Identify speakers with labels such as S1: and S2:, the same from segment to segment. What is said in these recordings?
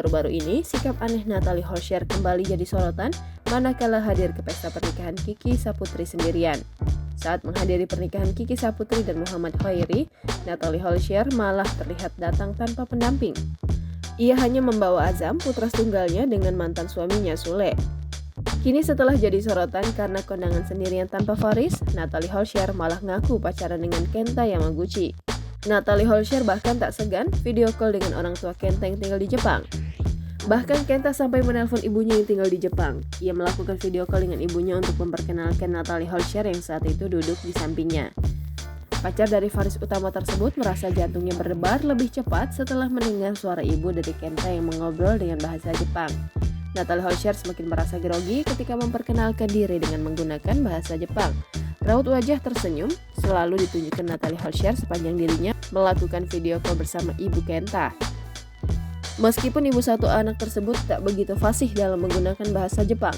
S1: Baru-baru ini, sikap aneh Natalie Holscher kembali jadi sorotan manakala hadir ke pesta pernikahan Kiki Saputri sendirian. Saat menghadiri pernikahan Kiki Saputri dan Muhammad Khairi, Natalie Holscher malah terlihat datang tanpa pendamping. Ia hanya membawa Azam, putra tunggalnya, dengan mantan suaminya Sule. Kini setelah jadi sorotan karena kondangan sendirian tanpa Faris, Natalie Holscher malah ngaku pacaran dengan Kenta Yamaguchi. Natalie Holscher bahkan tak segan video call dengan orang tua Kenta yang tinggal di Jepang. Bahkan Kenta sampai menelpon ibunya yang tinggal di Jepang. Ia melakukan video call dengan ibunya untuk memperkenalkan Natalie Holscher yang saat itu duduk di sampingnya. Pacar dari Faris Utama tersebut merasa jantungnya berdebar lebih cepat setelah mendengar suara ibu dari Kenta yang mengobrol dengan bahasa Jepang. Natalie Holscher semakin merasa grogi ketika memperkenalkan diri dengan menggunakan bahasa Jepang. Raut wajah tersenyum selalu ditunjukkan Natalie Holscher sepanjang dirinya melakukan video call bersama ibu Kenta. Meskipun ibu satu anak tersebut tak begitu fasih dalam menggunakan bahasa Jepang,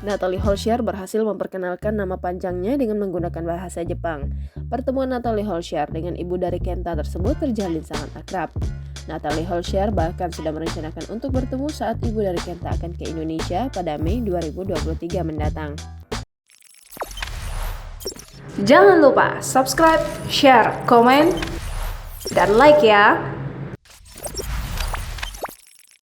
S1: Natalie Holscher berhasil memperkenalkan nama panjangnya dengan menggunakan bahasa Jepang. Pertemuan Natalie Holscher dengan ibu dari Kenta tersebut terjalin sangat akrab. Natalie Holscher bahkan sudah merencanakan untuk bertemu saat ibu dari Kenta akan ke Indonesia pada Mei 2023 mendatang.
S2: Jangan lupa subscribe, share, komen, dan like ya!